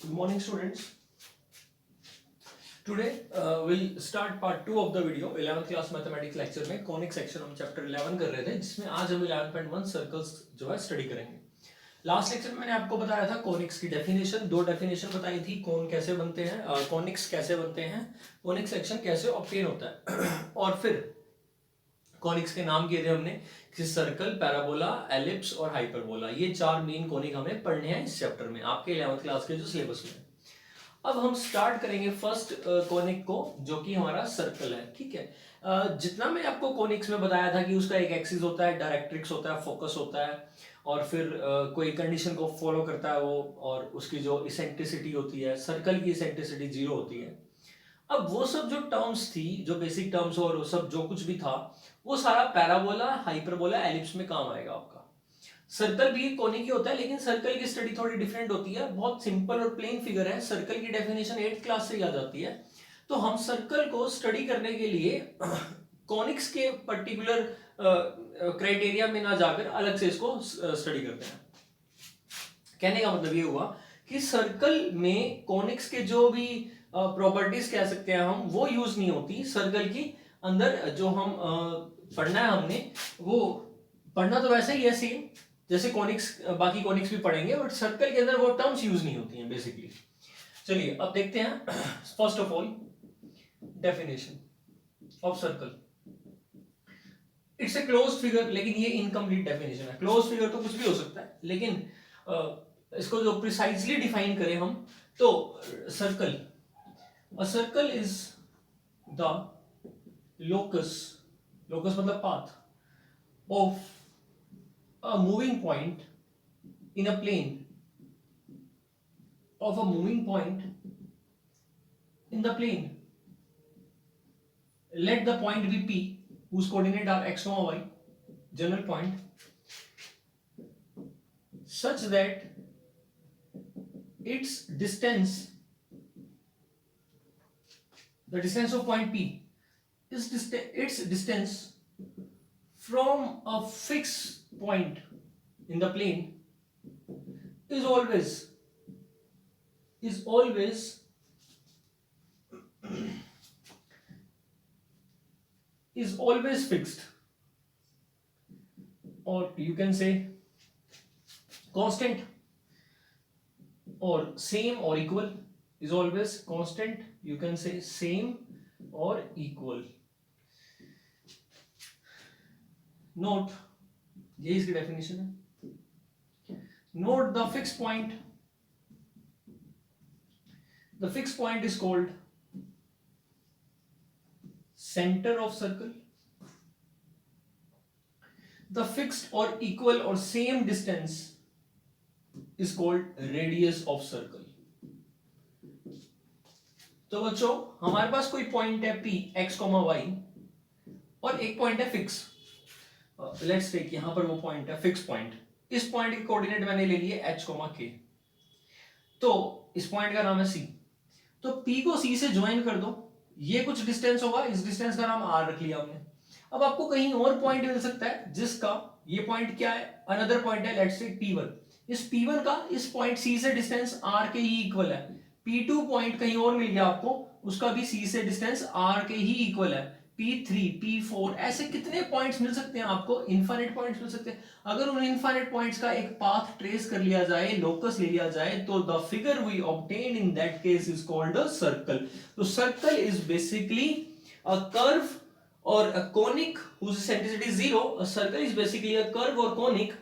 Good morning, students. Today we'll start part 2 of the video 11th class mathematics lecture में conic section हम chapter 11 कर रहे थे, जिसमें आज हम 11.1 सर्कल्स जो है स्टडी करेंगे। लास्ट लेक्चर में मैंने आपको बताया था कॉनिक्स की डेफिनेशन, दो डेफिनेशन बताई थी, कौन कैसे बनते हैं, कॉनिक्स कैसे बनते हैं, कॉनिक सेक्शन कैसे ऑब्टेन होता है और फिर कॉनिक्स के नाम किए थे हमने सर्कल, पैराबोला, एलिप्स और हाइपरबोला। ये चार मेन कॉनिक हमें पढ़ने हैं इस चैप्टर में आपके 11th क्लास के जो सिलेबस में। अब हम स्टार्ट करेंगे फर्स्ट कॉनिक को, जो कि हमारा सर्कल है। ठीक है, जितना मैंने आपको कॉनिक्स में बताया था कि उसका एक एक्सिस होता है, डायरेक्ट्रिक्स होता है, फोकस होता है और फिर कोई कंडीशन को फॉलो करता है वो, और उसकी जो इसेंट्रिसिटी होती है, सर्कल की इसेंट्रिसिटी 0 होती है। अब वो सब जो टर्म्स थी, जो बेसिक टर्म्स और वो सब जो कुछ भी था, वो सारा पैराबोला, हाइपरबोला, एलिप्स में काम आएगा आपका। सर्कल भी कोनिक ही होता है, लेकिन सर्कल की स्टडी थोड़ी डिफरेंट होती है। बहुत सिंपल और प्लेन फिगर है। सर्कल की डेफिनेशन 8th क्लास से याद आती है। तो हम सर्कल को स्टडी करने के लिए कॉनिक्स के पर्टिकुलर क्राइटेरिया में ना जाकर अलग से इसको स्टडी करते हैं। कहने का मतलब ये हुआ कि सर्कल में कॉनिक्स के जो भी प्रॉपर्टीज कह सकते हैं हम, वो यूज नहीं होती। सर्कल की अंदर जो हम पढ़ना है हमने, वो पढ़ना तो वैसे ही है सेम जैसे कॉनिक्स, बाकी कॉनिक्स भी पढ़ेंगे, बट सर्कल के अंदर वो टर्म्स यूज नहीं होती हैं बेसिकली। चलिए अब देखते हैं first of all definition of circle. It's a close figure, लेकिन ये इनकम्प्लीट डेफिनेशन है। क्लोज फिगर तो कुछ भी हो सकता है, लेकिन इसको जो प्रिसाइजली डिफाइन करें हम, तो circle, a circle is the locus, locus मतलब path, of a moving point in a plane, of a moving point in the plane. Let the point be P, whose coordinate are x, y, general point, such that its distance, the distance of point P, is its distance from a fixed point in the plane is always fixed, or you can say constant, or same or equal, is always constant, you can say same or equal. Note, ये इसकी definition है। Note the fixed point. The fixed point is called center of circle. The fixed or equal or same distance is called radius of circle. तो बच्चों, हमारे पास कोई point है P, x, y, और एक पॉइंट है फिक्स। लेट्स टेक, यहां पर वो पॉइंट है फिक्स पॉइंट। इस पॉइंट के कोऑर्डिनेट मैंने ले लिए h, k। तो इस पॉइंट का नाम है C। तो P को C से ज्वाइन कर दो, ये कुछ डिस्टेंस होगा, इस डिस्टेंस का नाम R रख लिया हमने। अब आपको कहीं और पॉइंट मिल सकता है जिसका ये पॉइंट क्या है, अनदर पॉइंट है, लेट्स टेक P1। इस P1 का इस पॉइंट C से डिस्टेंस R के ही इक्वल है। P2 पॉइंट कहीं और मिल गया आपको, उसका भी C से डिस्टेंस R के ही इक्वल है। P3, P4, ऐसे कितने पॉइंट्स मिल सकते हैं आपको, इनफाइनाइट पॉइंट्स मिल सकते हैं। अगर उन इनफाइनाइट पॉइंट्स का एक पाथ ट्रेस कर लिया जाए, लोकस ले लिया जाए, तो the figure we obtain in that case is called a circle. तो circle is basically a curve or a conic whose eccentricity is 0. A circle is basically a curve or conic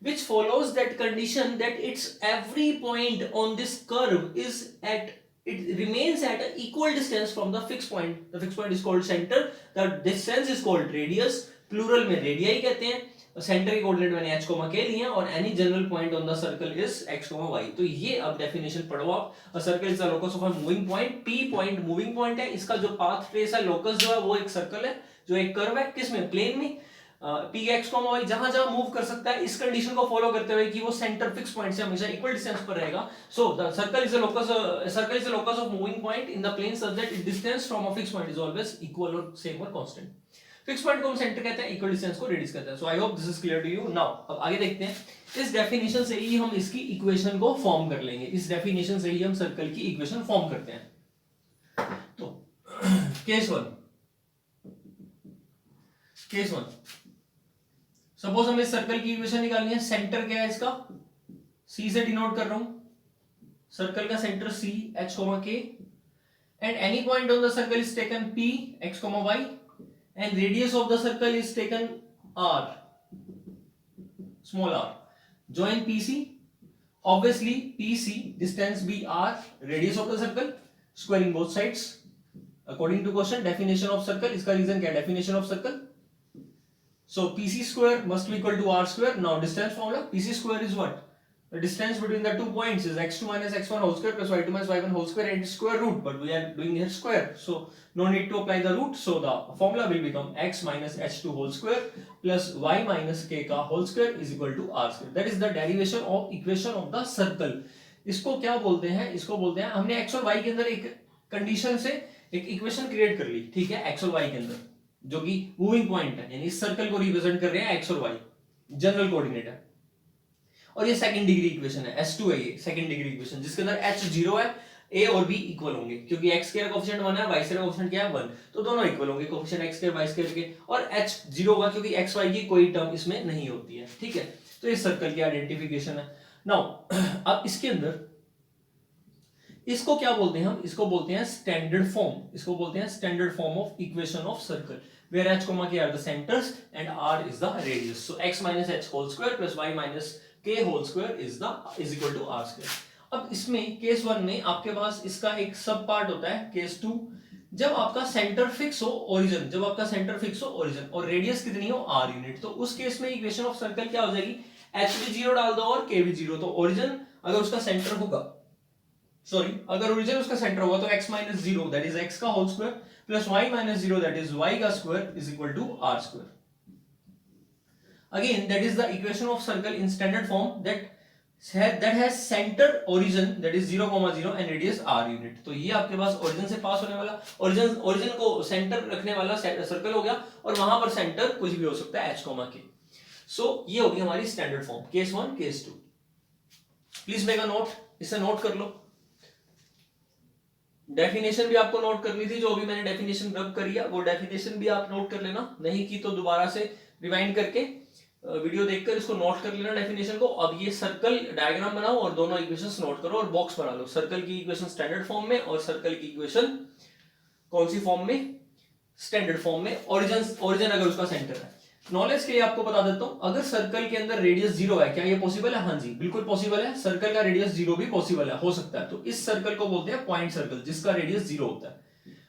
which follows that condition that its every point on this curve is at, it remains at an equal distance from the fixed point. The fixed point is called center. The distance is called radius. Plural में radii कहते हैं। Centre के coordinate मैंने h, k लिए हैं, और any general point on the circle is x, y। तो ये अब डेफिनेशन पढ़ो आप। अ circle is the locus of a moving point. P point moving point है, इसका जो पाथ ट्रेस है, लोकस जो है वो एक सर्कल है, जो एक कर्व है, किसमें, प्लेन में। P x, y जहां जहां मूव कर सकता है, इस कंडीशन को फॉलो करते हुए कि वो सेंटर फिक्स पॉइंट से हमेशा इक्वल डिस्टेंस पर रहेगा। So the circle is the locus of moving point in the plane such that it distance from a fix point is always equal और सेम और कांस्टेंट। फिक्स पॉइंट को हम centre कहते हैं, इक्वल डिस्टेंस को radius कहते हैं। So I hope this is clear to you. Now अब आगे देखते हैं, इस डेफिनेशन से ही हम इसकी इक्वेशन को फॉर्म कर लेंगे, इस डेफिनेशन से ही हम सर्कल की इक्वेशन फॉर्म करते हैं। तो केस वन सपोज हमें सर्कल की इक्वेशन निकालनी है। सेंटर क्या है इसका, सी से डिनोट कर रहा हूं, सर्कल का centre C, H comma K, and any point on the circle is taken P, X comma Y, and radius of the circle is taken R, small R. Join PC. Obviously PC distance be r, radius of the circle, squaring both sides according to question. Definition of circle, इसका reason क्या है, definition of circle. So PC square must be equal to r square. Now distance formula, PC square is what? The distance between the 2 points is x2 minus x1 whole square plus y2 minus y1 whole square and square root, but we are doing here square, so no need to apply the root. So the formula will become x minus h2 whole square plus y minus k का whole square is equal to r square. That is the derivation of equation of the circle. इसको क्या बोलते हैं, इसको बोलते हैं, हमने x और y के अंदर एक कंडीशन से एक इक्वेशन क्रिएट कर ली, ठीक है, x और y के अंदर, जो कि मूविंग पॉइंट है, यानी इस सर्कल को रिप्रेजेंट कर रहे हैं x और y, जनरल कोऑर्डिनेट है, और ये सेकंड डिग्री इक्वेशन है, S2 है ये सेकंड डिग्री इक्वेशन, जिसके अंदर h 0 है, a और b इक्वल होंगे, क्योंकि x का कोएफिशिएंट 1 है, y का कोएफिशिएंट क्या है 1, तो दोनों इक्वल होंगे coefficient x square y square के, और h 0 होगा क्योंकि x y की कोई टर्म इसमें नहीं होती है, ठीक है। तो ये सर्कल की आइडेंटिफिकेशन है। नाउ अब इसके अंदर इसको क्या बोलते हैं हम, इसको बोलते हैं स्टैंडर्ड फॉर्म, इसको बोलते हैं standard form of equation of circle, where h, k are the centers and r is the radius. So x minus h whole square plus y minus k whole square is equal to r square. अब इसमें case 1 में आपके पास इसका एक सब part होता है, case 2 जब आपका सेंटर फिक्स हो ओरिजिन, जब आपका सेंटर फिक्स हो ओरिजिन और रेडियस कितनी हो r यूनिट, तो उस केस में इक्वेशन ऑफ सर्कल क्या हो जाएगी, h भी 0 डाल दो और k भी 0, तो ओरिजिन अगर उसका सेंटर होगा, सॉरी अगर ओरिजिन उसका सेंटर होगा तो x minus 0 that is x का whole square plus y minus 0 that is y का square is equal to r square. Again that is the equation of circle in standard form that has center origin that is 0, 0 and radius r unit. तो ये आपके पास origin से पास होने वाला, origin को centre रखने वाला सर्कल हो गया, और वहां पर सेंटर कुछ भी हो सकता है h, k. सो ये होगी हमारी standard form, case 1 case 2. Please make a note, इसे नोट कर लो। डेफिनेशन भी आपको नोट करनी थी, जो अभी मैंने डेफिनेशन रब करी है वो डेफिनेशन भी आप नोट कर लेना, नहीं की तो दोबारा से रिवाइंड करके वीडियो देखकर इसको नोट कर लेना डेफिनेशन को। अब ये सर्कल डायग्राम बनाओ और दोनों इक्वेशंस नोट करो और बॉक्स बना लो, सर्कल की इक्वेशन स्टैंडर्ड फॉर्म में और सर्कल की इक्वेशन कौन सी फॉर्म में, स्टैंडर्ड फॉर्म में, ओरिजिन अगर उसका सेंटर है। नॉलेज के लिए आपको बता देता हूं, अगर सर्कल के अंदर रेडियस 0 है, क्या ये पॉसिबल है, हाँ जी बिल्कुल पॉसिबल है, सर्कल का रेडियस 0 भी पॉसिबल है, हो सकता है, तो इस सर्कल को बोलते हैं पॉइंट सर्कल जिसका रेडियस 0 होता है।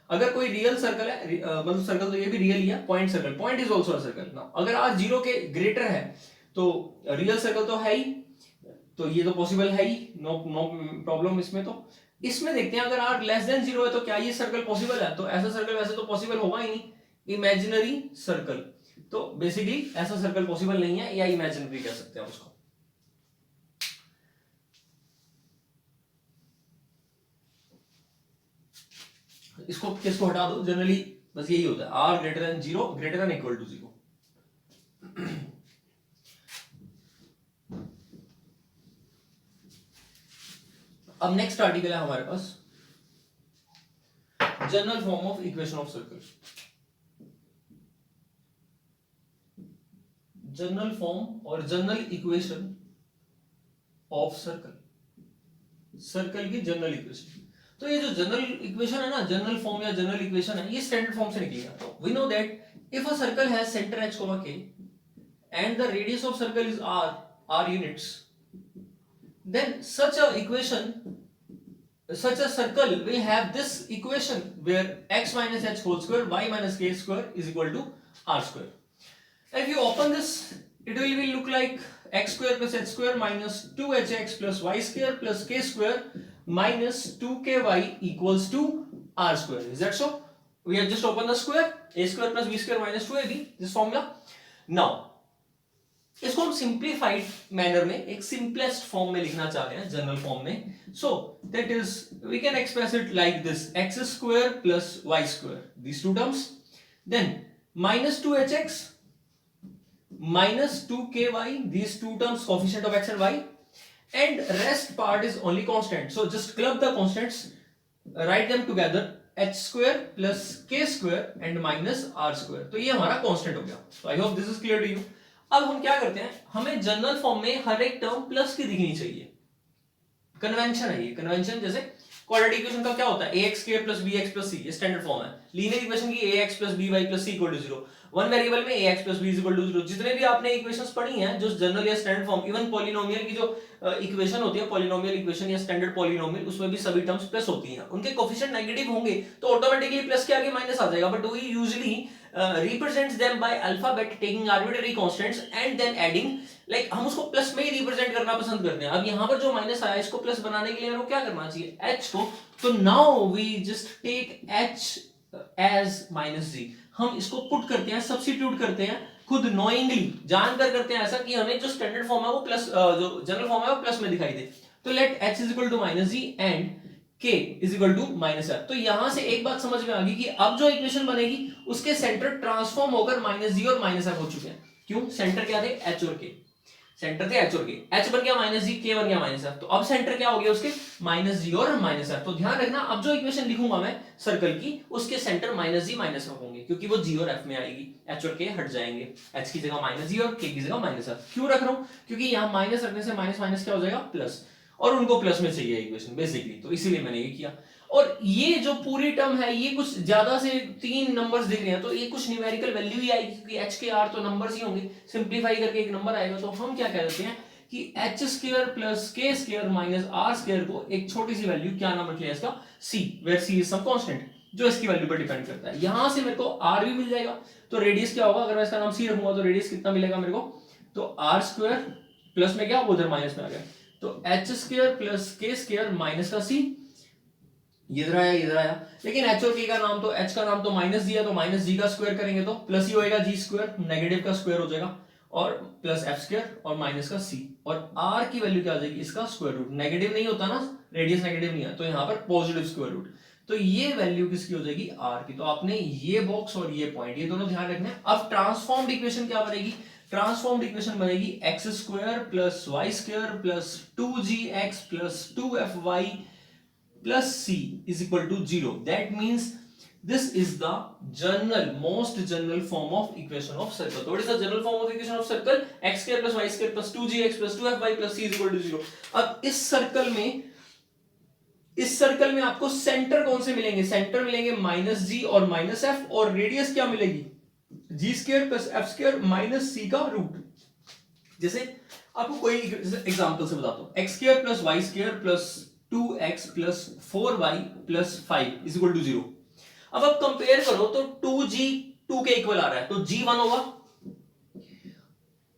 अगर कोई रियल सर्कल है, मतलब सर्कल तो ये भी रियल ही है, point circle, point is also a circle ना, अगर आज 0 के ग्रेटर है तो रियल सर्कल तो है ही, तो ये तो पॉसिबल है ही, नो प्रॉब्लम इसमें। तो इसमें देखते हैं अगर r लेस देन 0 है तो क्या ये सर्कल पॉसिबल है, तो ऐसा सर्कल वैसे तो पॉसिबल होगा ही नहीं, इमेजिनरी सर्कल, तो बेसिकली ऐसा सर्कल पॉसिबल नहीं है, या इमेजिनरी कह सकते हैं उसको। इसको किसको हटा दो, जनरली बस यही होता है, r greater than 0 greater than equal to 0। अब नेक्स्ट आर्टिकल है हमारे पास general form of equation of circle, general form और general equation of circle, circle की जनरल इक्वेशन। तो ये जो जनरल इक्वेशन है ना, जनरल फॉर्म या जनरल इक्वेशन है, ये स्टैंडर्ड फॉर्म से निकलेगा। तो we know that if a circle has centre h, k and the radius of circle is r units, then such a circle will have this equation where x minus h whole square y minus k square is equal to r square. If you open this, it will look like x square plus h square minus 2hx plus y square plus k square minus 2ky equals to r square. Is that so? We have just opened the square, a square plus b square minus 2ab, this formula. Now इसको हम simplified manner में एक simplest form में लिखना चाह रहे हैं, general form में। So that is we can express it like this, x square plus y square, these two terms, then -2hx -2ky, these two terms coefficient of x and y, and rest part is only constant. So just club the constants, write them together, h square plus k square and minus r square. तो ये हमारा constant हो गया. So I hope this is clear to you. अब हम क्या करते हैं, हमें जनरल फॉर्म में हर एक टर्म प्लस की दिखनी चाहिए. कन्वेंशन है ये. कन्वेंशन जैसे क्वाड्रेटिक इक्वेशन का क्या होता है, ax square plus bx plus c, ये स्टैंडर्ड फॉर्म है. लीनियर इक्वेशन की ax plus by plus c equal to 0. One variable में ax plus b is equal to 0. जितने भी आपने इक्वेशंस पढ़ी हैं जो जनरल या स्टैंडर्ड फॉर्म, इवन पॉलिनोमियल की जो इक्वेशन होती है, पॉलिनोमियल इक्वेशन या स्टैंडर्ड पॉलिनोमियल, उसमें भी सभी टर्म्स प्लस होती हैं. उनके कोएफिशिएंट नेगेटिव होंगे तो ऑटोमेटिकली प्लस के आगे माइनस आ जाएगा. But we usually represents them by alphabet taking arbitrary constants and then adding, like हम उसको प्लस में ही रिप्रेजेंट करना पसंद करते हैं. अब यहाँ पर जो माइनस आया इसको प्लस बनाने के लिए मेरे को क्या करना चाहिए, h को. तो now we just take h as minus G. हम इसको पुट करते हैं, सब्स्टिट्यूट करते हैं खुद नोइंगली, जानकर करते हैं ऐसा कि हमें जो स्टैंडर्ड फॉर्म है वो प्लस, जो जनरल फॉर्म है वो प्लस में दिखाई दे. तो let h is equal to minus G and k is equal to minus r. तो यहां से एक बात समझ में आ गई कि अब जो इक्वेशन बनेगी उसके सेंटर ट्रांसफॉर्म होकर माइनस जी और माइनस f हो चुके हैं. क्यों, सेंटर क्या थे, h और k. सेंटर थे h और k, h बन गया माइनस जी, k बन गया माइनस f. तो अब सेंटर क्या हो गया उसके, माइनस जी और माइनस f. तो ध्यान रखना, अब जो इक्वेशन लिखूंगा मैं सर्कल की, उसके centre minus G minus f होंगे, क्योंकि वो g और f में आएगी. h और k हट जाएंगे, h की जगह माइनस जी और k की जगह माइनस f. क्यों रख रहा हूं, क्योंकि यहाँ माइनस रखने से माइनस माइनस क्या हो जाएगा, प्लस, और उनको प्लस में चाहिए इक्वेशन बेसिकली, तो इसीलिए मैंने ये किया. और ये जो पूरी टर्म है ये कुछ ज्यादा से 3 नंबर्स दिख रहे हैं, तो ये कुछ न्यूमेरिकल वैल्यू ही आएगी, क्योंकि h के r तो नंबर्स ही होंगे. सिंपलीफाई करके एक नंबर आएगा. तो हम क्या कह देते हैं कि h square plus k square minus r square को एक छोटी सी वैल्यू, क्या नाम रख लिया इसका, c, where c is some constant, जो इसकी वैल्यू पर डिपेंड करता है. यहां से मेरे को r भी मिल जाएगा. तो रेडियस क्या होगा, अगर मैं इसका नाम c रखूंगा तो रेडियस कितना मिलेगा मेरे को, तो r स्क्वायर प्लस में क्या, उधर माइनस में आ गया, तो h square plus k square minus का c, इधर आया इधर आया. लेकिन h और k का नाम, तो h का नाम तो माइनस जी है, तो माइनस जी का स्क्वायर करेंगे तो प्लस ही होएगा, जी स्क्वायर नेगेटिव का स्क्वायर हो जाएगा, और प्लस f स्क्वायर और माइनस का c, और r की वैल्यू क्या आ जाएगी, इसका स्क्वायर रूट. नेगेटिव नहीं होता ना, रेडियस नेगेटिव नहीं है, तो यहाँ पर पॉजिटिव स्क्वायर रूट. तो ये वैल्यू किसकी हो जाएगी, r की. तो आपने ये बॉक्स और ये पॉइंट, ये दोनों ध्यान रखना है. अब ट्रांसफॉर्म्ड इक्वेशन क्या बनेगी, ट्रांसफॉर्म्ड इक्वेशन बनेगी x square plus y square plus 2gx plus 2fy plus c is equal to 0. That means this is the most general form of equation of circle. So what is the general form of equation of circle, x square plus y square plus 2gx plus 2fy plus c is equal to 0. अब इस circle में आपको centre कौन से मिलेंगे, centre मिलेंगे minus जी और minus F, और रेडियस क्या मिलेगी, G square plus F square minus C का रूट. जैसे आपको कोई एग्जांपल से बताता हूं, x square plus y square plus 2x plus 4y plus 5 is equal to 0. अब आप कंपेयर करो तो 2g 2 के इक्वल आ रहा है तो g 1 होगा,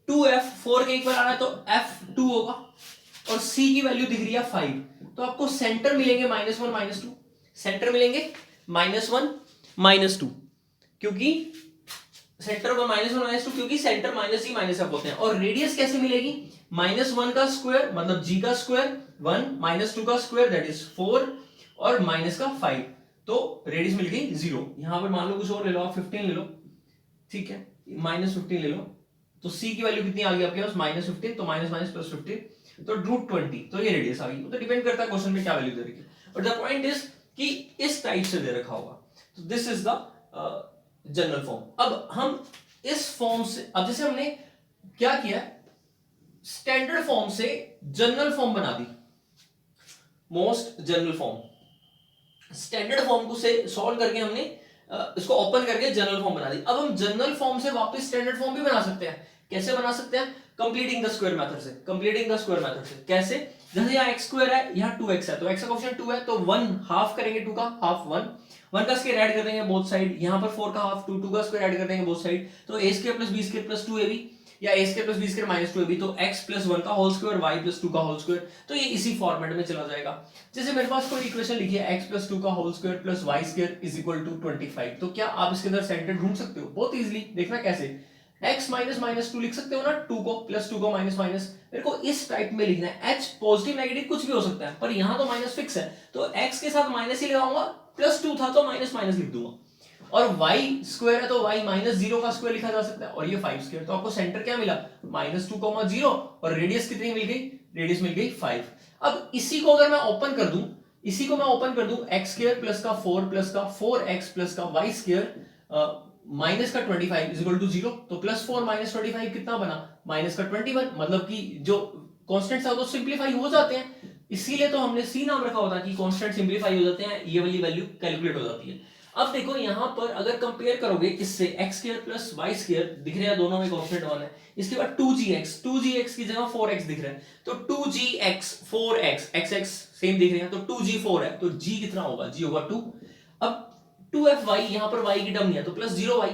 2f 4 के इक्वल आ रहा है तो f 2 होगा, और c की वैल्यू दिख रही है 5. तो आपको सेंटर मिलेंगे -1 -2, सेंटर मिलेंगे -1 -2, क्योंकि सेंटर पर -1 -2, क्योंकि centre minus G minus F होते हैं. और रेडियस कैसे मिलेगी, -1 का स्क्वायर मतलब g का स्क्वायर 1, -2 का स्क्वायर दैट इज 4, और माइनस का 5, तो रेडियस मिल गई 0. यहां पर मान लो कुछ और ले लो, आप 15 ले लो, ठीक है, -15 ले लो, तो c की वैल्यू कितनी आ गई आपके पास, -15, तो माइनस माइनस प्लस 15, तो √20, तो ये रेडियस आ गई. तो डिपेंड करता है क्वेश्चन में क्या वैल्यू दे रखी है. बट द पॉइंट इज कि इस टाइप से दे रखा होगा. तो this is the general form. अब हम इस फॉर्म से, अब जैसे हमने क्या किया, स्टैंडर्ड फॉर्म से जनरल फॉर्म बना दी, most general form. Standard form को से सॉल्व करके हमने इसको ओपन करके जनरल फॉर्म बना दी. अब हम जनरल फॉर्म से वापस स्टैंडर्ड फॉर्म भी बना सकते हैं. कैसे बना सकते हैं, कंप्लीटिंग द स्क्वायर मेथड से. कंप्लीटिंग द स्क्वायर मेथड से कैसे, जैसे यहाँ x स्क्वायर है, यहाँ 2x है, तो x का कोएफिशिएंट 2 है, तो 1 हाफ करेंगे 2 का, हाफ 1 का स्क्वायर ऐड कर देंगे बोथ साइड. यहाँ पर 4 का हाफ 2 का स्क्वायर ऐड कर देंगे बोथ साइड, तो a square plus b square plus 2ab, या a square plus b square minus 2ab, तो x प्लस 1 का होल स्क्वायर y प्लस 2 का होल स्क्वायर. तो ये इसी फॉर्मेट में चला जाएगा. जैसे मेरे पास कोई इक्वेशन लिखी है x प्लस 2 का whole square plus y square is equal to 25, तो क्या आप इसके अंदर सेंटर ढूंढ सकते हो, बहुत इजीली. देखना कैसे, x माइनस माइनस 2 लिख सकते हो ना, 2 को प्लस 2 को माइनस माइनस. मेरे को इस टाइप में लिखना है, h पॉजिटिव नेगेटिव कुछ भी हो सकता है, पर यहाँ तो माइनस फिक्स है, तो x के साथ माइनस ही लगाऊंगा, प्लस 2 था तो माइनस माइनस लिख दूंगा. और y स्क्वायर है तो y माइनस 0 का स्क्वायर लिखा जा सकता है, और ये 5 स्क्वायर, तो आपको सेंटर क्या मिला -2,0 और रेडियस कितनी मिल गई, रेडियस मिल गई 5। अब इसी को अगर मैं ओपन कर दूं, इसी को मैं ओपन कर दूं, x स्क्वायर प्लस का 4 प्लस का 4x प्लस का y स्क्वायर माइनस का 25 इज इक्वल टू 0, तो +4 माइनस 25 कितना बना, माइनस का 21, मतलब कि जो कांस्टेंट्स है वो सिंपलीफाई हो जाते हैं, इसीलिए तो हमने सी नाम रखा होता है कि कांस्टेंट सिंपलीफाई हो जाते हैं, ये वाली वैल्यू कैलकुलेट हो जाती है। अब देखो यहां पर अगर कंपेयर करोगे इससे x square plus y square दिख रहा है, दोनों में कांस्टेंट 1 है, इसके बाद 2gx की जगह 4x दिख रहा है, तो 2gx 4x x सेम दिख रहे हैं, तो 2g4 है, तो g कितना होगा, g होगा 2। अब 2fy, यहां पर y की टर्म नहीं है, तो प्लस 0y,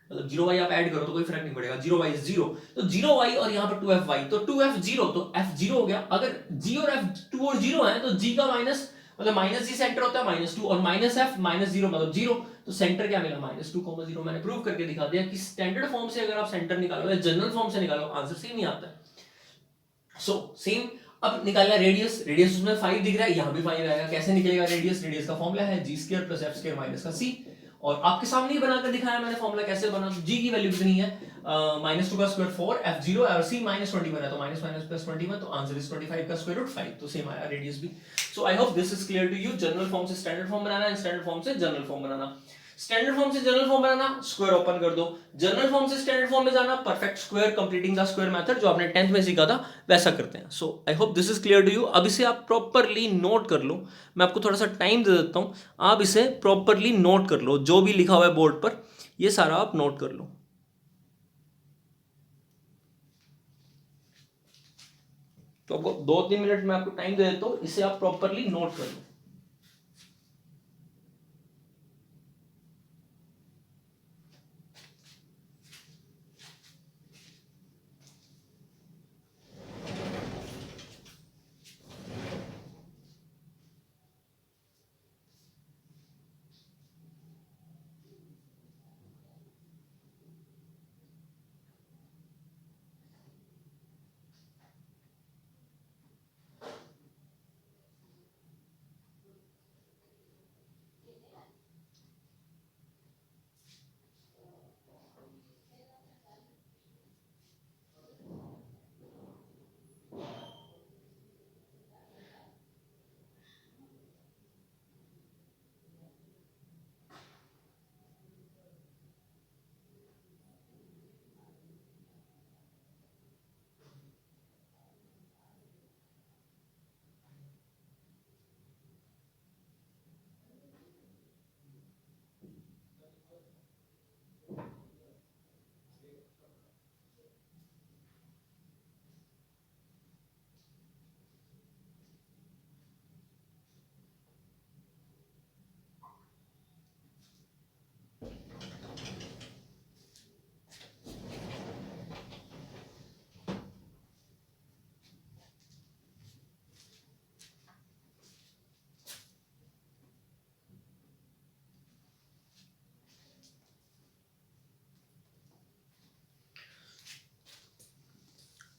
मतलब 0y आप ऐड करो तो कोई फर्क नहीं पड़ेगा, 0y इज 0, तो 0y और यहां पर 2fy, तो 2f0, तो f0 हो गया। अगर g और f2 और 0 है तो g का माइनस, मतलब माइनस जी सेंटर होता है -2, और माइनस एफ -0 मतलब 0, तो सेंटर क्या मिला -2,0। मैंने प्रूव करके दिखा दिया कि स्टैंडर्ड फॉर्म से अगर आप सेंटर निकालो या जनरल फॉर्म से निकालो आंसर सेम ही आता है। So same. अब निकालना रेडियस, रेडियस उसमें 5 दिख रहा है, यहां भी 5 आएगा, कैसे निकलेगा रेडियस, रेडियस का फॉर्मूला है g² + f² - का c, और आपके सामने ही बनाकर दिखाया मैंने फॉर्मूला कैसे बना। g की वैल्यू कितनी है, -2 का स्क्वायर 4, f0 और c -21 है, तो माइनस माइनस प्लस 21, तो आंसर इज 25 का स्क्वायर रूट 5, तो सेम आया रेडियस भी। So I hope this is clear to you. General form से स्टैंडर्ड फॉर्म बनाना है, स्टैंडर्ड फॉर्म से जनरल फॉर्म बनाना। स्टैंडर्ड फॉर्म से जनरल फॉर्म बनाना, स्क्वायर ओपन कर दो, जनरल फॉर्म से स्टैंडर्ड फॉर्म में जाना, perfect square completing the square method जो आपने 10th में सीखा था वैसा करते हैं। So I hope this is clear to you. अब इसे आप प्रॉपर्ली नोट कर लो, मैं आपको थोड़ा सा टाइम दे देता हूं, आप इसे प्रॉपर्ली नोट कर लो, जो भी लिखा हुआ है बोर्ड पर ये सारा आप नोट कर लो। तो आपको 2-3 मिनट में आपको टाइम दे देता हूं, इसे आप प्रॉपर्ली नोट कर लो।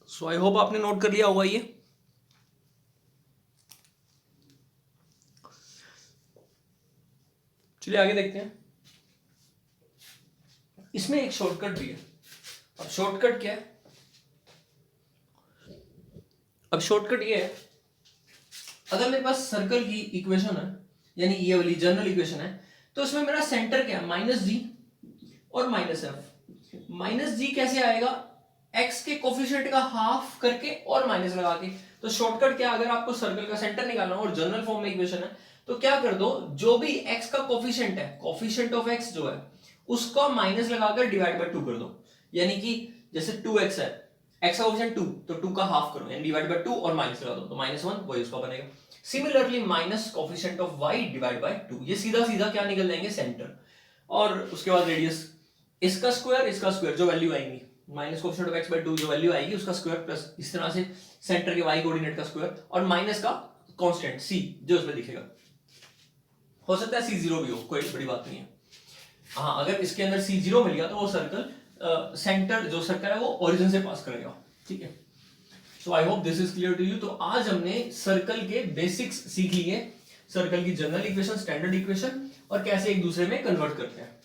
सो आई होप आपने नोट कर लिया होगा ये। चलिए आगे देखते हैं। इसमें एक शॉर्टकट भी है। अब शॉर्टकट क्या है, अब शॉर्टकट ये है, अगर मेरे पास सर्कल की इक्वेशन है, यानी ये वाली जनरल इक्वेशन है, तो इसमें मेरा सेंटर क्या है, -g और -f। -g कैसे आएगा, x के कोफिशिएंट का हाफ करके और माइनस लगा के। तो शॉर्टकट क्या, अगर आपको सर्कल का सेंटर निकालना हो और जनरल फॉर्म में इक्वेशन है, तो क्या कर दो, जो भी x का कोफिशिएंट है, कोफिशिएंट ऑफ x जो है उसका माइनस लगाकर डिवाइड बाय 2 कर दो। यानी कि जैसे 2x है, x का कोफिशिएंट 2, तो 2 का हाफ करो यानी डिवाइड बाय 2 और माइनस लगा दो, तो -1 वही उसका बनेगा। Similarly minus coefficient of y divide by 2, ये सीधा सीधा क्या निकल जाएंगे, सेंटर, और उसके बाद रेडियस, इसका स्क्वायर जो वैल्यू आएंगी, minus coefficient of x by 2 जो वैल्यू आएगी उसका स्क्वायर, प्लस इस तरह से सेंटर के y कोऑर्डिनेट का स्क्वायर, और माइनस का कांस्टेंट c जो उसमें दिखेगा। हो सकता है c0 भी हो, कोई बड़ी बात नहीं है। हाँ, अगर इसके अंदर c0 मिल गया तो वो सर्कल सेंटर जो सर्कल है वो ओरिजिन से पास करेगा। ठीक है, so I hope this is clear to you. तो आज हमने सर्कल के बेसिक्स सीख लिए, सर्कल की जनरल इक्वेशन, स्टैंडर्ड इक्वेशन, और कैसे एक दूसरे में कन्वर्ट करते हैं।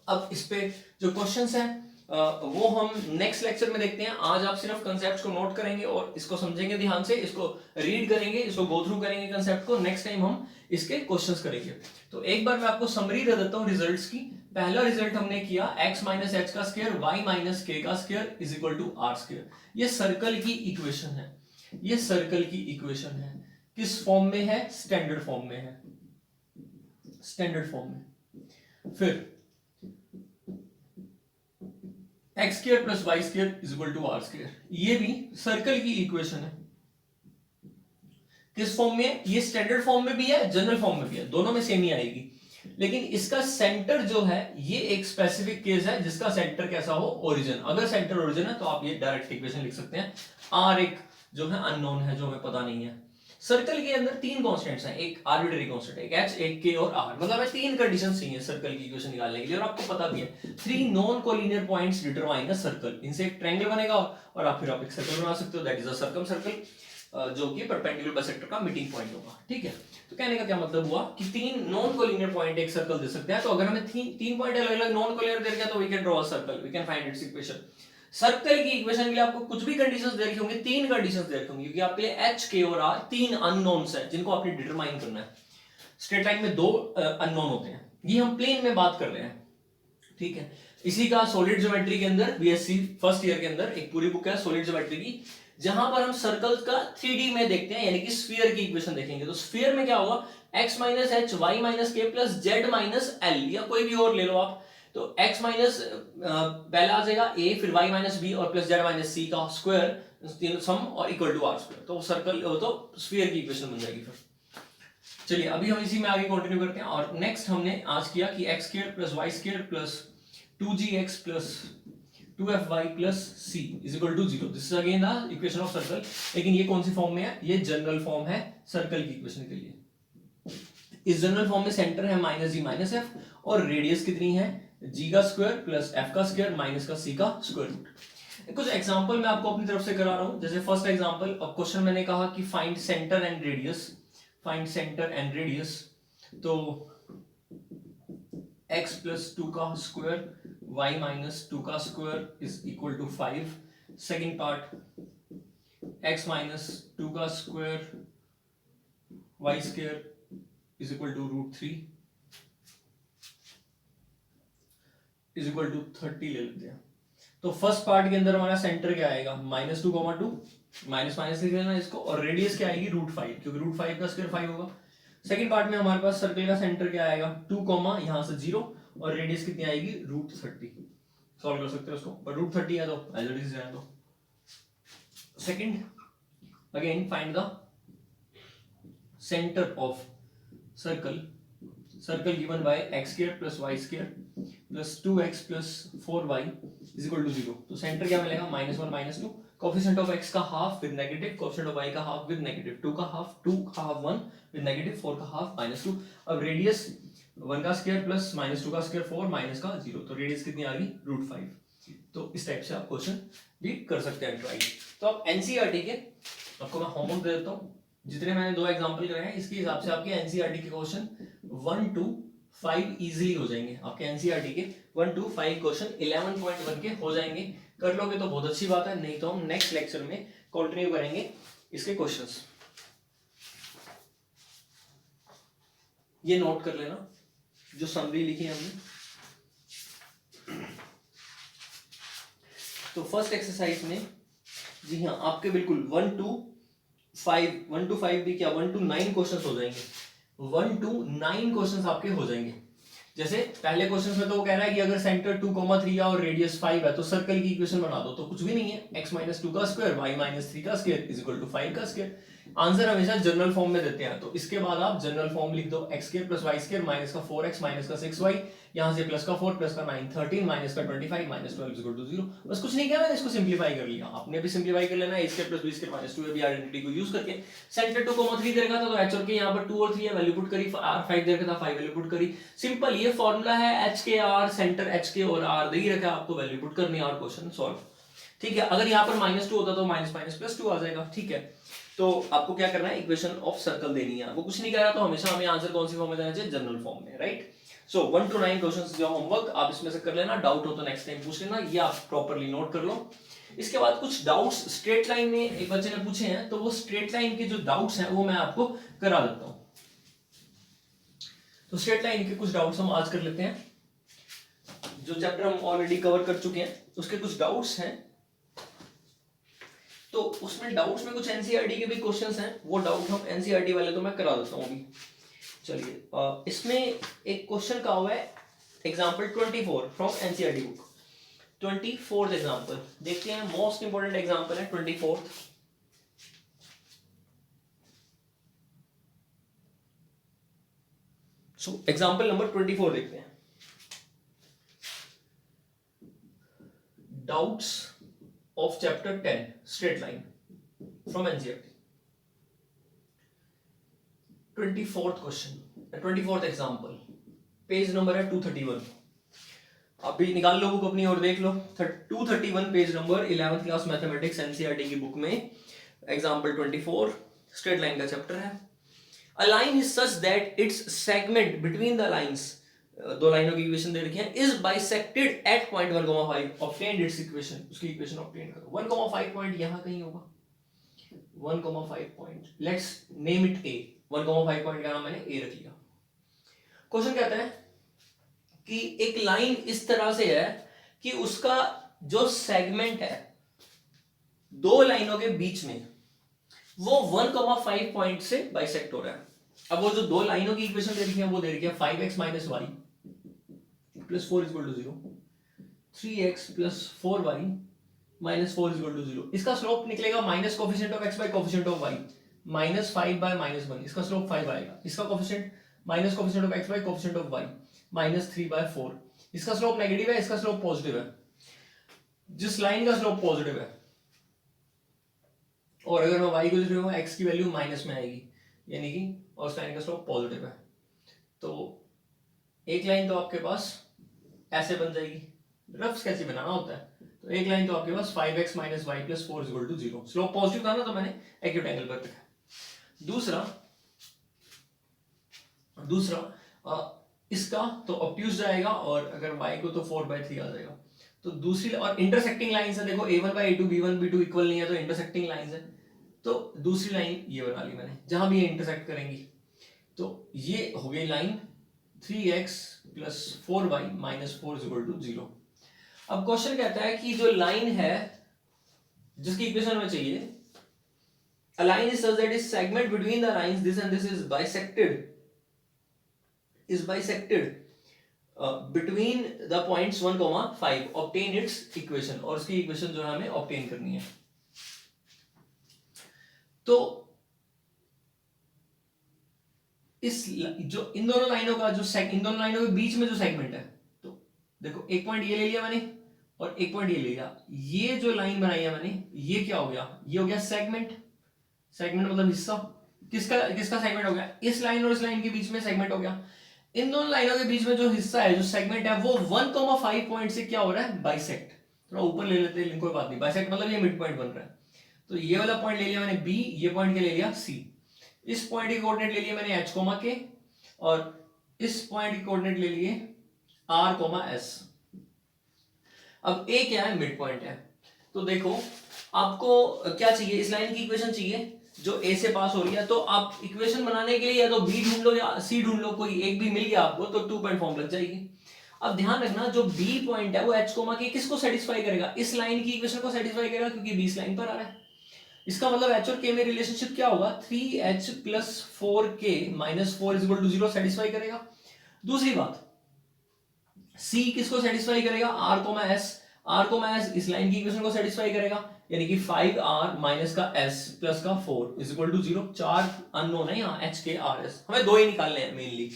अब इस पे जो क्वेश्चंस हैं वो हम नेक्स्ट लेक्चर में देखते हैं। आज आप सिर्फ कंसेप्ट को नोट करेंगे और इसको समझेंगे ध्यान से, इसको रीड करेंगे, इसको गो थ्रू करेंगे कंसेप्ट को। नेक्स्ट टाइम हम इसके क्वेश्चंस करेंगे। तो एक बार मैं आपको समरी दे देता हूं रिजल्ट्स की। पहला रिजल्ट हमने किया x माइनस एच का स्क्वायर y माइनस के का square is equal to R square. ये सर्कल की इक्वेशन है, ये सर्कल की इक्वेशन है। किस फॉर्म में है? स्टैंडर्ड फॉर्म में है, स्टैंडर्ड फॉर्म में। फिर X square plus Y square is equal to R square, ये भी सर्कल की इक्वेशन है। किस फॉर्म में? ये स्टैंडर्ड फॉर्म में भी है, जनरल फॉर्म में भी है, दोनों में सेम ही आएगी। लेकिन इसका सेंटर जो है ये एक स्पेसिफिक केस है जिसका सेंटर कैसा हो? ओरिजिन। अगर सेंटर ओरिजिन है तो आप ये डायरेक्ट इक्वेशन लिख सकते हैं। आर एक जो है अननोन है, जो हमें पता नहीं है। सर्कल के अंदर तीन कांस्टेंट्स हैं, एक आर्बिट्ररी कांस्टेंट, एक एच, एक के और आर। मतलब है तीन कंडीशंस चाहिए सर्कल की इक्वेशन निकालने के लिए, और आपको पता भी है 3 non collinear points determine a circle. इनसे एक ट्रायंगल बनेगा और आप फिर आप एक सर्कल बना सकते हो, that is a circum circle, जो कि परपेंडिकुलर बाइसेक्टर का मीटिंग पॉइंट होगा। ठीक है, तो कहने का क्या मतलब हुआ कि तीन नॉन कोलिनियर पॉइंट एक सर्कल दे सकते हैं। तो अगर हमें तीन पॉइंट अलग अलग नॉन कोलिनियर दे दिया तो we can draw a circle, we can find its equation. Circle की इक्वेशन के लिए आपको कुछ भी कंडीशंस दे रखी होंगी, तीन कंडीशंस दे रखी होंगी, क्योंकि आपके लिए एच, के और आर तीन अननोन्स हैं जिनको आपने डिटरमाइन करना है। स्ट्रेट लाइन में दो अननोन होते हैं, ये हम प्लेन में बात कर रहे हैं। ठीक है, इसी का सॉलिड ज्योमेट्री के अंदर बीएससी फर्स्ट ईयर के अंदर एक पूरी बुक है सॉलिड ज्योमेट्री की, जहां पर हम सर्कल्स का 3D में देखते हैं, यानी कि स्फीयर की इक्वेशन देखेंगे। तो स्फीयर में क्या होगा? x minus H, Y minus K plus Z minus L, या कोई भी और ले लो आप। तो x माइनस पहला आ जाएगा a, फिर y माइनस बी और प्लस जेड माइनस सी का स्क्वायर सम और इक्वल टू आर स्क्वायर। तो सर्कल तो स्फीयर की इक्वेशन बन जाएगी। फिर चलिए अभी हम इसी में आगे कंटिन्यू करते हैं। और नेक्स्ट हमने आज किया कि X square plus Y square plus 2gx plus 2fy plus c is equal to 0। This is again the equation of circle. लेकिन ये कौन सी फॉर्म में है? ये जनरल फॉर्म है सर्कल की इक्वेशन के लिए। इस जनरल फॉर्म में सेंटर है माइनस जी माइनस एफ, और रेडियस कितनी है? g का स्क्वायर प्लस f का स्क्वायर माइनस का c का स्क्वायर रूट। कुछ एग्जांपल मैं आपको अपनी तरफ से करा रहा हूं। जैसे फर्स्ट एग्जांपल, अब क्वेश्चन मैंने कहा कि find centre and radius, find centre and radius. तो x प्लस 2 का स्क्वायर y माइनस 2 का square is equal to 5। Second part x minus 2 का square y square is equal to root 3 is equal to 30 ले लेते हैं। तो first part के अंदर हमारा सेंटर क्या आएगा? माइनस 2 माइनस माइनस लिख लेना इसको, और रेडियस क्या आएगी? रूट 5, क्योंकि रूट 5 का स्क्वायर 5 होगा। सेकंड पार्ट में हमारे पास सर्कल का सेंटर क्या आएगा? 2 यहां से 0, और रेडियस कितनी आएगी? रूट 30। सॉल्व कर सकते हो उसको, पर रूट 30 है तो एज इट इज रहने दो। Second, again find the centre of circle, circle given by x square plus y square plus 2x plus 4y is equal to 0। तो सेंटर क्या मिलेगा? -1 -2, कोएफिशिएंट ऑफ x का half with negative, coefficient of y का half with negative, 2 का half 1 with negative, 4 का half -2। अब radius 1 का square plus -2 का स्क्वायर 4 माइनस का 0, तो रेडियस कितनी आ गई? रूट 5। तो इस टाइप से आप क्वेश्चन भी कर सकते हैं ट्राई। तो आप एनसीईआरटी के, आपको मैं होमवर्क दे देता हूं, जितने मैंने दो एग्जांपल कराए हैं इसके हिसाब से आपके एनसीईआरटी के क्वेश्चन 1 to 5 इजीली हो जाएंगे। आपके एनसीईआरटी के 1 to 5 क्वेश्चन 11.1 के हो जाएंगे। कर लोगे तो बहुत अच्छी बात है, नहीं तो हम नेक्स्ट लेक्चर में कंटिन्यू करेंगे इसके क्वेश्चंस। ये नोट कर लेना जो समरी लिखी है हमने। तो फर्स्ट एक्सरसाइज में, जी हाँ, आपके बिल्कुल 1 to 5 भी क्या 1 to 9 क्वेश्चंस हो जाएंगे। 1 to 9 क्वेश्चंस आपके हो जाएंगे। जैसे पहले क्वेश्चन में तो वो कह रहा है कि अगर सेंटर 2,3 और रेडियस 5 है तो सर्कल की इक्वेशन बना दो। तो कुछ भी नहीं है, x माइनस 2 का स्क्वायर y माइनस 3 का स्क्वायर इज इक्वल टू 5 का स्क्वायर। आंसर हमेशा जनरल फॉर्म में देते हैं, तो इसके बाद आप जनरल फॉर्म लिख दो, x square plus y square minus का 4x माइनस का 6y, यहाँ से प्लस का 4 प्लस का 9 13 माइनस का 25 माइनस 12 इज इक्वल टू 0। बस कुछ नहीं किया मैंने, इसको सिंपलीफाई कर लिया। आपने भी सिंपलीफाई कर लेना, a square plus b square minus 2ab identity को यूज करके। सेंटर 2,3 दे रखा था तो h और k यहाँ पर 2 और 3 है, वैल्यू पुट करी, r 5 दे रखा था 5 वैल्यू पुट करी। सिंपल ये फॉर्मूला है, h k r, centre h k और r दे ही रखा है, आपको वैल्यू पुट करनी है और क्वेश्चन सॉल्व। ठीक है, अगर यहाँ पर -2 होता तो माइनस माइनस प्लस 2 आ जाएगा। ठीक है, तो आपको क्या करना है? इक्वेशन ऑफ सर्कल देनी है। वो कुछ नहीं कह रहा तो हमेशा हमें आंसर कौन सी फॉर्म में देना चाहिए? जनरल फॉर्म में, राइट। सो 1 to 9 क्वेश्चंस जो होमवर्क आप इसमें से कर लेना, डाउट हो तो नेक्स्ट टाइम पूछ लेना, ये आप प्रॉपर्ली नोट कर लो। इसके बाद कुछ डाउट्स स्ट्रेट लाइन में एक बच्चे ने पूछे हैं, तो वो स्ट्रेट लाइन के जो डाउट्स हैं वो मैं आपको करा देता हूं। तो स्ट्रेट लाइन के कुछ डाउट्स हम आज कर लेते हैं। जो चैप्टर हम ऑलरेडी कवर कर चुके हैं उसके कुछ डाउट्स हैं, तो उसमें डाउट्स में कुछ एनसीईआरटी के भी क्वेश्चंस हैं, वो डाउट हम एनसीईआरटी वाले तो मैं करा देता हूं अभी। चलिए इसमें एक क्वेश्चन का हुआ है example 24 from NCERT book. 24th example देखते हैं, मोस्ट इंपोर्टेंट एग्जाम्पल है 24th। सो एग्जाम्पल नंबर 24 देखते हैं। Doubts of chapter 10 straight line from NCERT. 24th question, 24th example, page number है 231। आप भी निकाल लो बुक अपनी और देख लो। 231 page number 11th class mathematics NCERT की बुक में एग्जाम्पल 24 स्ट्रेट लाइन का चैप्टर है। A line is such that it's segment between the lines, दो लाइनों की इक्वेशन दे रखी है, is bisected eight point 1,5, obtain it's equation, उसकी इक्वेशन ऑब्टेन करो। 1,5 पॉइंट यहां कहीं होगा, 1,5 point, let's name it A. 1,5 point का नाम मैंने ए रख लिया। क्वेश्चन कहता है कि एक लाइन इस तरह से है कि उसका जो सेगमेंट है दो लाइनों के बीच में वो 1,5 पॉइंट से बाइसेक्ट हो रहा है। अब वो जो दो लाइनों की इक्वेशन दे रखी है वो दे रखी है 5x minus Y plus 4 equal to 0, 3x plus 4y minus 4 equal to 0। इसका स्लोप निकलेगा minus coefficient of x by coefficient of y, minus 5 by minus 1, इसका स्लोप 5 आएगा। इसका coefficient minus coefficient of x by coefficient of y minus 3 by 4, इसका slope negative है, इसका slope positive है। जिस लाइन का स्लोप पॉजिटिव है और अगर मैं y को लिख रहा हूं x की वैल्यू माइनस में आएगी, यानी कि और उस लाइन का स्लोप पॉजिटिव है, तो एक लाइन तो आपके पास ऐसे बन जाएगी। रफ स्केच बनाना होता है, तो एक लाइन तो आपके पास 5x minus Y plus 4 equal to 0, slope positive था ना, तो मैंने एक्यूट एंगल पर रखा। दूसरा इसका तो ऑब्ट्यूज जाएगा, और अगर y को तो 4/3 आ जाएगा। तो दूसरी और इंटरसेक्टिंग लाइंस है, देखो a1 bye a2 b1 b2 equal नहीं है, तो इंटरसेक्टिंग लाइंस है। तो दूसरी लाइन ये बना ली मैंने, जहां भी ये इंटरसेक्ट करेंगी। तो ये हो गई line 3x plus 4y minus 4 equal to 0। अब क्वेश्चन कहता है कि जो लाइन है जिसकी इक्वेशन में चाहिए, a line is such that its segment between the lines this and this is bisected between the points 1,5, obtain its equation, और उसकी इक्वेशन जो है हमें ऑब्टेन करनी है। तो इस जो इन दोनों लाइनों का जो इन दोनों लाइनों के बीच में जो सेगमेंट है, तो देखो एक पॉइंट ये ले लिया मैंने और एक पॉइंट ये ले लिया, ये जो लाइन बनाई है मैंने, ये क्या हो गया, ये हो गया सेगमेंट। सेगमेंट मतलब हिस्सा, किसका सेगमेंट हो गया, इस लाइन और इस लाइन के बीच में सेगमेंट हो गया। इन दोनों लाइनों के बीच में जो हिस्सा है, जो सेगमेंट है, वो 1,5 पॉइंट से क्या हो रहा है, बाइसेक्ट। थोड़ा ऊपर ले लेते हैं, कोई बात नहीं, बाइसेक्ट मतलब ये मिड पॉइंट बन रहा है। तो ये वाला पॉइंट ले लिया मैंने बी, ये पॉइंट के ले लिया सी, इस पॉइंट की कोऑर्डिनेट ले लिया मैंने h कोमा के, और इस पॉइंट की कोऑर्डिनेट ले लिए r कोमा s। अब a क्या है, मिड पॉइंट है। तो देखो आपको क्या चाहिए, इस लाइन की इक्वेशन चाहिए जो a से पास हो रही है। तो आप इक्वेशन बनाने के लिए या तो b ढूंढ लो या c ढूंढ लो, कोई एक भी मिल गया आपको तो 2 पॉइंट फॉर्म लग जाएगी। अब ध्यान रखना जो b पॉइंट है वो h कोमा के किसको सेटिस्फाई करेगा, इस लाइन की इक्वेशन को सेटिस्फाई करेगा, क्योंकि b इस लाइन पर आ रहा है। इसका मतलब h और k में रिलेशनशिप क्या होगा, 3h plus 4k minus 4 equal to 0 satisfy करेगा। दूसरी बात, c किसको सेटिस्फाई करेगा, r comma s, r comma s इस लाइन की इक्वेशन को सेटिस्फाई करेगा, यानी कि 5r माइनस का s प्लस का 4 इज इक्वल टू 0। 4 अननोन है यहाँ, h k r s, हमें दो ही निकालने हैं मेनली।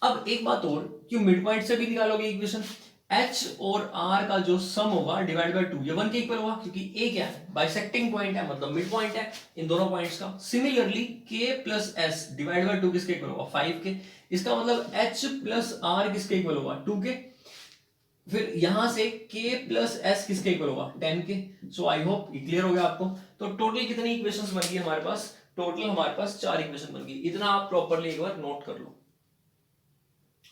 अब एक बात और, क्यों मिड पॉइंट से भी निकालोगे इक्वेशन, h और r का जो सम होगा डिवाइड बाय 2, ये 1 के इक्वल होगा, क्योंकि a क्या है, बाइसेक्टिंग पॉइंट है, मतलब मिड पॉइंट है इन दोनों पॉइंट्स का। Similarly k plus s divide by 2 किसके इक्वल होगा, 5 के। इसका मतलब h प्लस r किसके इक्वल होगा, 2 के। फिर यहां से k प्लस s किसके इक्वल होगा, 10 के। सो आई होप ये क्लियर हो गया आपको। तो टोटल कितनी इक्वेशंस बन गई हमारे पास, टोटल हमारे पास 4 इक्वेशन बन गई। इतना आप प्रॉपर्ली एक बार नोट कर लो।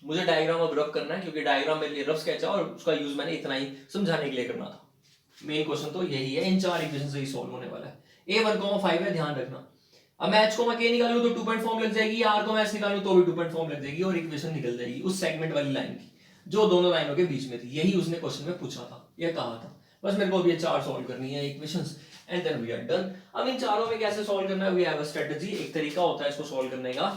मुझे डायग्राम अब रफ करना है क्योंकि डायग्राम मेरे लिए रफ स्केच है और उसका यूज मैंने इतना ही समझाने के लिए करना था। मेन क्वेश्चन तो यही है, इन चार इक्वेशन से ही सॉल्व होने वाला है। A1,5 है, ध्यान रखना। अब मैं h को मैं k निकालूं तो 2 पॉइंट फॉर्म लग जाएगी, r को मैं s निकालूं तो भी 2 पॉइंट फॉर्म लग जाएगी और इक्वेशन निकल जाएगी उस सेगमेंट वाली लाइन की जो दोनों लाइनों के बीच में थी। यही उसने क्वेश्चन में पूछा था, यह कहा था। बस मेरे को अभी ये चार सॉल्व करनी है equations and then we are done. अब इन चारों में कैसे सॉल्व करना है, वी हैव अ स्ट्रेटजी, एक तरीका होता है इसको सॉल्व करने का।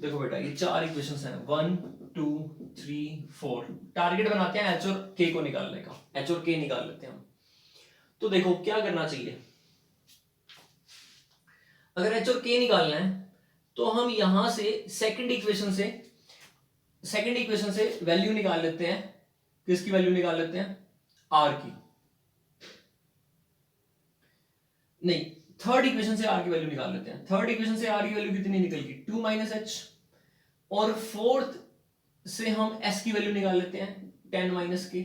देखो बेटा, ये चार इक्वेशंस हैं 1 2 3 4। टारगेट बनाते हैं h और k को निकालने का, h और k निकाल लेते हैं हम। तो देखो क्या करना चाहिए, अगर h और k निकालना है तो हम यहां से सेकंड इक्वेशन से वैल्यू निकाल लेते हैं। किसकी वैल्यू निकाल लेते हैं, r की, नहीं थर्ड इक्वेशन से r की वैल्यू निकाल लेते हैं। थर्ड इक्वेशन से r की वैल्यू कितनी निकलेगी, 2 - h। और फोर्थ से हम s की वैल्यू निकाल लेते हैं 10 - k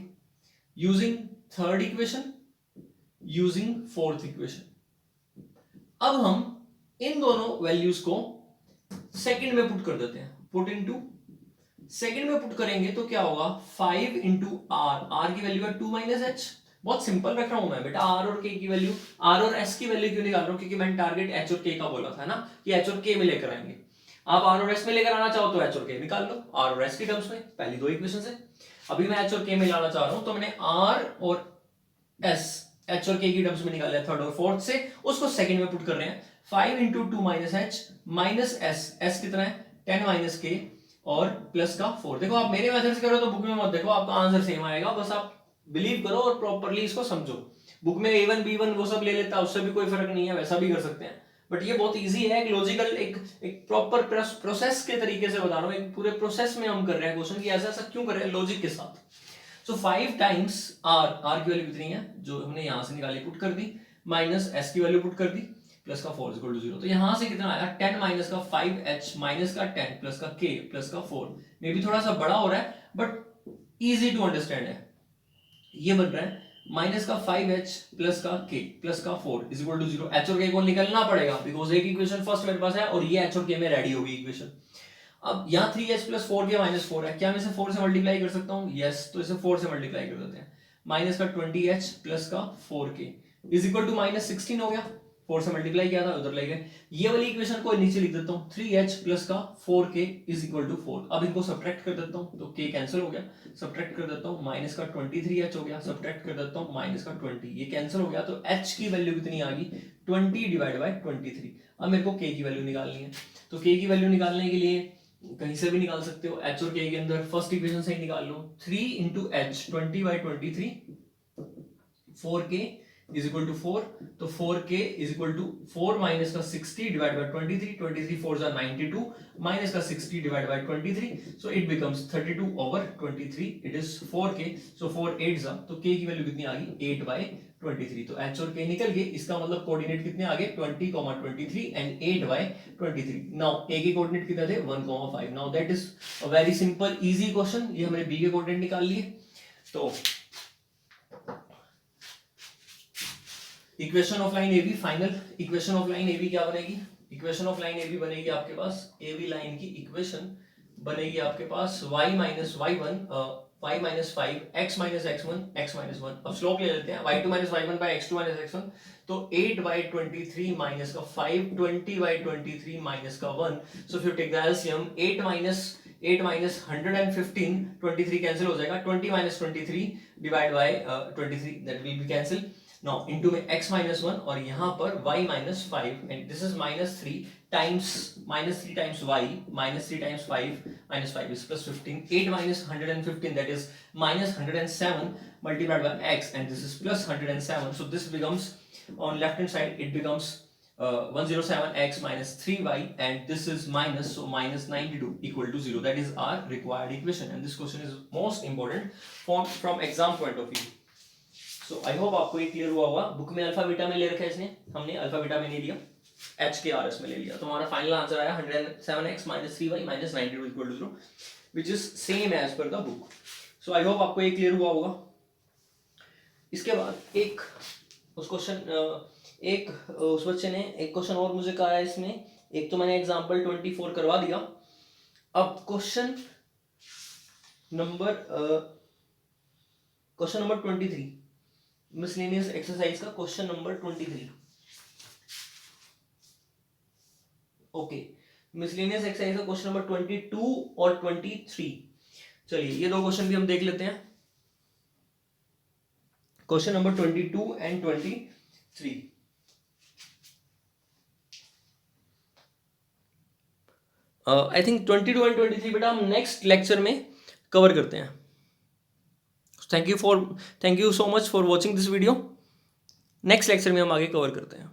using third equation using fourth equation. अब हम इन दोनों वैल्यूज को सेकंड में पुट कर देते हैं, पुट इनटू सेकंड में पुट करेंगे तो क्या होगा, 5 इंटू आर की वैल्यू है 2 - h। बहुत सिंपल रख रहा हूं मैं बेटा, आर और के की वैल्यू, आर और एस की वैल्यू क्यों निकाल रहा हूं, क्योंकि मैंने टारगेट एच और के का बोला था ना कि एच और के में लेकर आएंगे। आप आर और एस में लेकर आना चाहो तो एच और के निकाल लो, आर और एस के टर्म्स में, पहली दो इक्वेशन से। अभी मैं एच और के में लाना चाह रहा हूं तो मैंने आर और एस, एच और के की टर्म्स में निकाला है थर्ड और फोर्थ से, उसको सेकंड में पुट कर रहे हैं। 5 इंटू 2 - h माइनस एस कितना है 10 - k और प्लस का 4। देखो आप मेरे मेथड से करो तो बुक में मत देखो, आपका आंसर सेम आएगा, बस आप बिलीव करो और प्रॉपर्ली इसको समझो। बुक में A1 B1 वो सब ले लेता है, उससे भी कोई फर्क नहीं है, वैसा भी कर सकते हैं। बट ये बहुत इजी है, एक लॉजिकल एक प्रॉपर प्रोसेस के तरीके से बता रहा हूँ, एक पूरे प्रोसेस में हम कर रहे हैं क्वेश्चन की, ऐसा क्यों कर रहे हैं, लॉजिक के साथ। सो 5 टाइम्स आर की वैल्यू कितनी है जो हमने यहां से निकाली, पुट कर दी, माइनस एस की वैल्यू पुट कर दी, प्लस का 4 इक्वल टू 0। तो यहां से कितना आया 10 माइनस का 5h माइनस का 10 प्लस का k प्लस का 4। मे भी थोड़ा सा बड़ा हो रहा है बट इजी टू अंडरस्टैंड है। ये बन रहा है माइनस का 5h प्लस का k प्लस का 4 इज इक्वल टू 0। h और k को निकालना पड़ेगा बिकॉज एक इक्वेशन फर्स्ट मेरे पास है और ये h और k में रेडी होगी इक्वेशन। अब यहाँ 3h प्लस 4k माइनस 4 है, क्या मैं इसे 4 से मल्टीप्लाई कर सकता हूँ, यस, तो इसे 4 से मल्टीप्लाई कर देते हैं। माइनस का 20h प्लस का 4k is equal to minus 16 हो गया, 4 से मल्टीप्लाई किया था उधर ले गए। ये वाली इक्वेशन को नीचे लिख देता हूँ, 3h प्लस का 4k इज इक्वल टू 4। अब इनको सब्ट्रैक्ट कर देता हूँ तो k कैंसिल हो गया, सब्ट्रैक्ट कर देता हूँ, माइनस का 23h हो गया, सब्ट्रैक्ट कर देता हूँ, माइनस का 20, ये कैंसिल हो गया, तो h की वैल्यू कितनी आ गई 20 डिवाइड बाय 23। अब मेरे को k की वैल्यू निकालनी है, तो k की वैल्यू निकालने के लिए कहीं से भी निकाल सकते हो, h और k के अंदर फर्स्ट इक्वेशन से ही निकाल लो। 3 into H 20/23 4k is equal to 4, तो 4k is equal to 4 minus का 60 डिवाइड बाय 23, 23 4 जा 92 माइनस का 60 divide by 23, so it becomes 32 over 23, it is 4k, सो 4 8 जा, तो k की वैल्यू कितनी आ गई 8/23। तो h और k निकल गए, इसका मतलब कोऑर्डिनेट कितने आ गए 20,23 एंड 8/23। नाउ a के कोऑर्डिनेट कितने थे 1,5। Now that is a very simple easy question, ये हमने b के कोऑर्डिनेट निकाल लिए। तो equation of line AB, final equation of line AB क्या बनेगी, इक्वेशन ऑफ लाइन AB बनेगी आपके पास, AB लाइन की इक्वेशन बनेगी आपके पास y minus y1 y minus 5 x minus x1 x minus 1। अब स्लोप ले लेते हैं, y2 minus y1 bye x2 minus x1, तो 8/23 माइनस का 5 20/23 माइनस का 1। So if you take the LCM 8 minus 115, 23 cancel हो जाएगा, 20 minus 23 divide by 23 that will be cancel. Now into में x minus 1 और यहाँ पर y minus 5 and this is minus 3 times y minus 3 times 5 minus 5 is plus 15, 8 minus 115 that is minus 107 multiplied by x and this is plus 107, so this becomes on left hand side it becomes 107x minus 3y and this is minus, so minus 92 equal to 0. That is our required equation and this question is most important from exam point of view. So I hope आपको ये clear हुआ होगा। Book में alpha beta में ले रखा है इसने, हमने अल्फा बीटा में नहीं लिया, एच के आर एस में ले लिया, तो हमारा फाइनल आंसर आया 107x minus 3y minus 92 equal to 0 which is same as per the book. So I hope आपको ये क्लियर हुआ होगा। इसके बाद एक उस बच्चे ने एक क्वेश्चन और मुझे कहा है इसमें, एक तो मैंने एग्जांपल 24 करवा दिया, अब question number question number 23, miscellaneous exercise का question number 23। Okay, miscellaneous exercise का क्वेश्चन नंबर 22 और 23। चलिए ये दो क्वेश्चन भी हम देख लेते हैं, question number 22 and 23। I think 22 and 23 बेटा हम नेक्स्ट लेक्चर में कवर करते हैं। Thank you so much for watching this video. Next lecture में हम आगे कवर करते हैं।